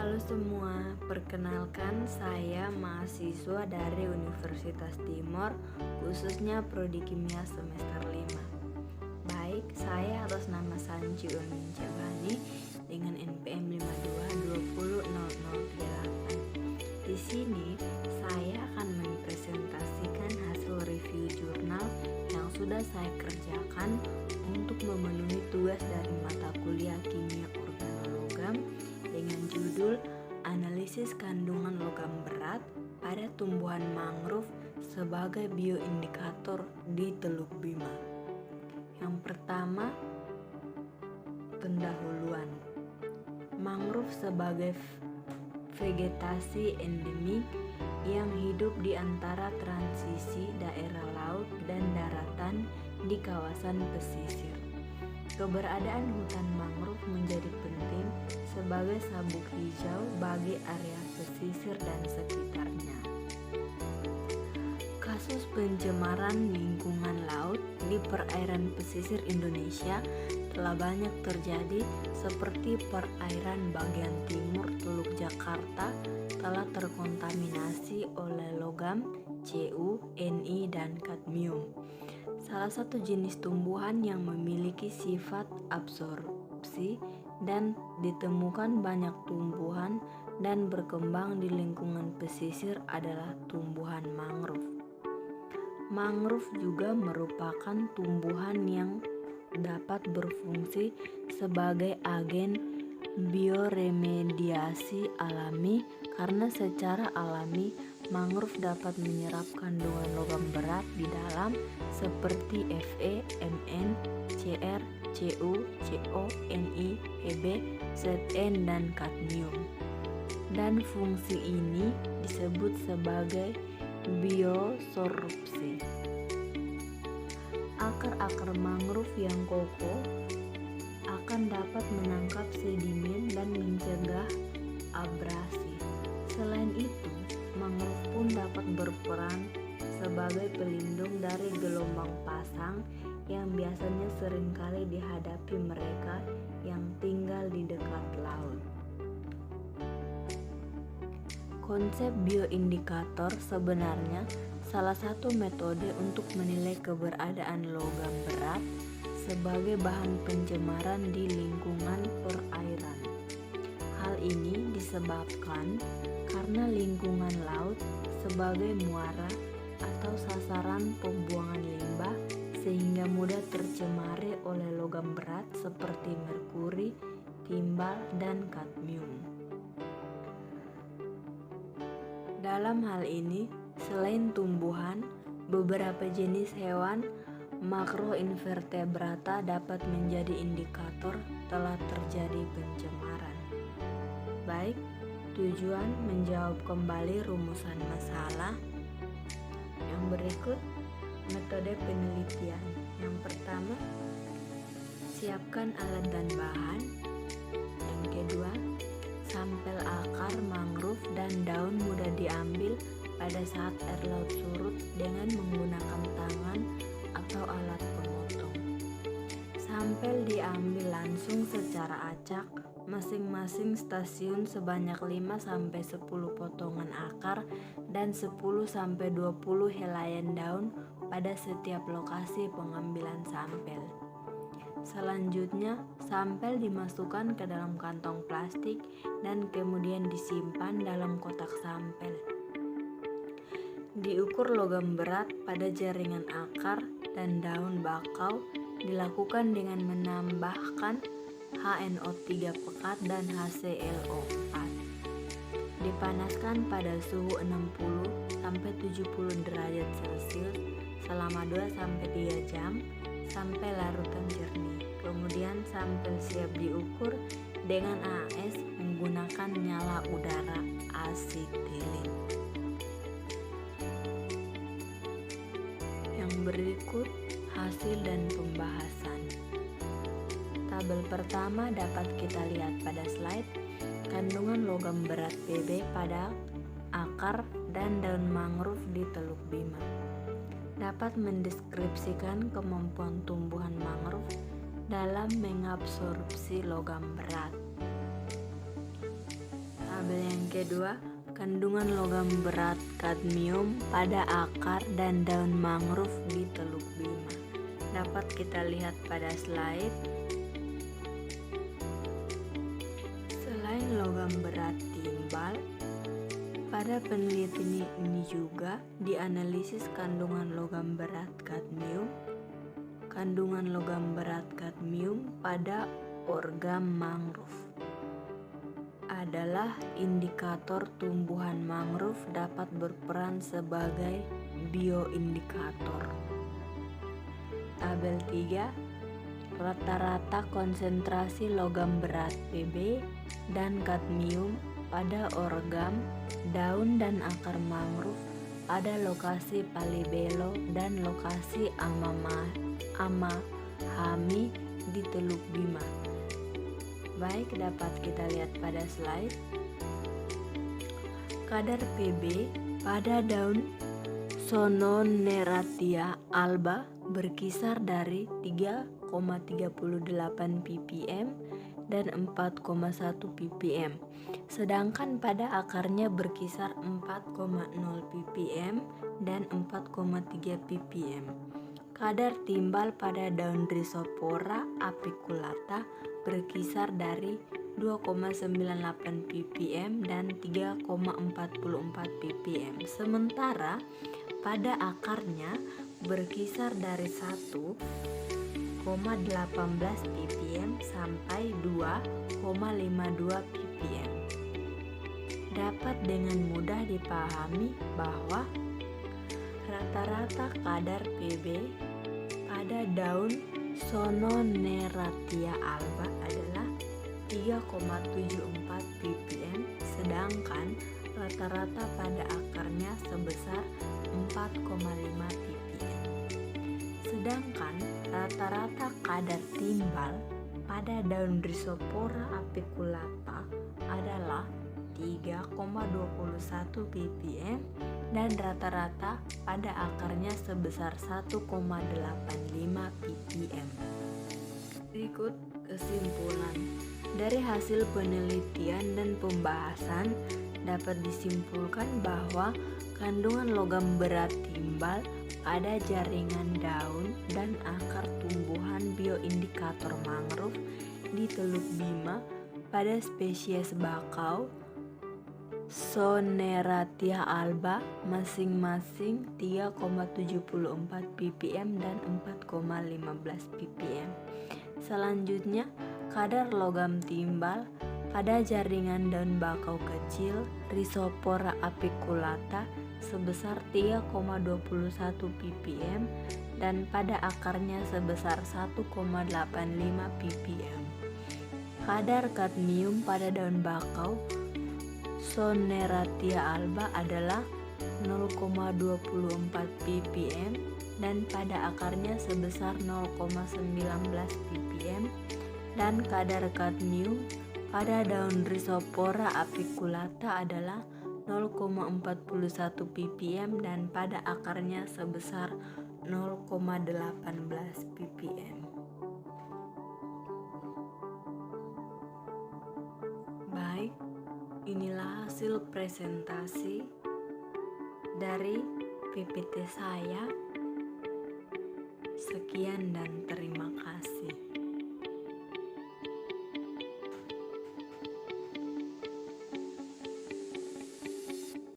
Halo semua, perkenalkan saya mahasiswa dari Universitas Timor, khususnya Prodi Kimia semester 5. Baik, saya atas nama Sanci Ulmin Cebani dengan NPM 52200038. Di sini saya akan mempresentasikan hasil review jurnal yang sudah saya kerjakan untuk memenuhi tugas dari mata kuliah Kimia Organologam dengan judul Analisis Kandungan Logam Berat pada Tumbuhan Mangrove sebagai Bioindikator di Teluk Bima. Yang pertama, pendahuluan. Mangrove sebagai vegetasi endemik yang hidup di antara transisi daerah laut dan daratan di kawasan pesisir. Keberadaan hutan mangrove menjadi penting sebagai sabuk hijau bagi area pesisir dan sekitarnya. Kasus pencemaran lingkungan laut di perairan pesisir Indonesia telah banyak terjadi, seperti perairan bagian timur Teluk Jakarta telah terkontaminasi oleh logam, Cu, Ni, dan kadmium. Salah satu jenis tumbuhan yang memiliki sifat absorpsi dan ditemukan banyak tumbuhan dan berkembang di lingkungan pesisir adalah tumbuhan mangrove. Mangrove juga merupakan tumbuhan yang dapat berfungsi sebagai agen bioremediasi alami karena secara alami mangrove dapat menyerap kandungan logam berat di dalam seperti Fe, Mn, Cr, Cu, Co, Ni, Hb, Zn, dan kadmium. Dan fungsi ini disebut sebagai biosorpsi. Akar-akar mangrove yang kokoh akan dapat menangkap sedimen dan mencegah abrasi. Selain itu, mangrove pun dapat berperan sebagai pelindung dari gelombang pasang yang biasanya seringkali dihadapi mereka yang tinggal di dekat laut. Konsep bioindikator sebenarnya salah satu metode untuk menilai keberadaan logam berat sebagai bahan pencemaran di lingkungan perairan. Hal ini disebabkan karena lingkungan laut sebagai muara atau sasaran pembuangan limbah sehingga mudah tercemari oleh logam berat seperti merkuri, timbal, dan kadmium. Dalam hal ini, selain tumbuhan, beberapa jenis hewan makroinvertebrata dapat menjadi indikator telah terjadi pencemaran. Baik, tujuan menjawab kembali rumusan masalah. Yang berikut metode penelitian. Yang pertama, siapkan alat dan bahan. Yang kedua, sampel akar mangrove dan daun mudah diambil pada saat air laut surut dengan menggunakan tangan atau alat pemotong. Sampel diambil langsung secara acak, masing-masing stasiun sebanyak 5-10 potongan akar dan 10-20 helaian daun pada setiap lokasi pengambilan sampel. Selanjutnya, sampel dimasukkan ke dalam kantong plastik dan kemudian disimpan dalam kotak sampel. Diukur logam berat pada jaringan akar dan daun bakau dilakukan dengan menambahkan HNO3 pekat dan HClO4. Dipanaskan pada suhu 60-70 derajat Celcius selama 2-3 jam sampai larutan jernih. Kemudian sampel siap diukur dengan AAS menggunakan nyala udara asetilin. Yang berikut hasil dan pembahasan. Tabel pertama dapat kita lihat pada slide. Kandungan logam berat Pb pada akar dan daun mangrove di Teluk Bima dapat mendeskripsikan kemampuan tumbuhan mangrove dalam mengabsorpsi logam berat. kedua, kandungan logam berat kadmium pada akar dan daun mangrove di Teluk Bima. Dapat kita lihat pada slide. Selain logam berat timbal, pada penelitian ini juga dianalisis kandungan logam berat kadmium. Kandungan logam berat kadmium pada organ mangrove adalah indikator tumbuhan mangrove dapat berperan sebagai bioindikator. Tabel 3, rata-rata konsentrasi logam berat Pb dan kadmium pada organ, daun dan akar mangrove pada lokasi Palibelo dan lokasi Amahami di Teluk Bima. Baik, dapat kita lihat pada slide. Kadar Pb pada daun Sononeratia alba berkisar dari 3,38 ppm dan 4,1 ppm, sedangkan pada akarnya berkisar 4,0 ppm dan 4,3 ppm. Kadar timbal pada daun Rhizopora apiculata berkisar dari 2,98 ppm dan 3,44 ppm, sementara pada akarnya berkisar dari 1,18 ppm sampai 2,52 ppm. Dapat dengan mudah dipahami bahwa rata-rata kadar Pb pada daun Sononeratia alba adalah 3,74 ppm, sedangkan rata-rata pada akarnya sebesar 4,5 ppm. Sedangkan rata-rata kadar timbal pada daun Rhizopora apiculata adalah 3,21 ppm dan rata-rata pada akarnya sebesar 1,85 ppm. Berikut kesimpulan. Dari hasil penelitian dan pembahasan dapat disimpulkan bahwa kandungan logam berat timbal pada jaringan daun dan akar tumbuhan bioindikator mangrove di Teluk Bima pada spesies bakau Sononeratia alba masing-masing 3,74 ppm dan 4,15 ppm. Selanjutnya, kadar logam timbal pada jaringan daun bakau kecil Rhizopora apiculata sebesar 3,21 ppm dan pada akarnya sebesar 1,85 ppm. Kadar kadmium pada daun bakau Sononeratia alba adalah 0,24 ppm dan pada akarnya sebesar 0,19 ppm, dan kadar kadmium pada daun Rhizopora apiculata adalah 0,41 ppm dan pada akarnya sebesar 0,18 ppm. Baik, inilah hasil presentasi dari PPT saya. Sekian dan terima kasih.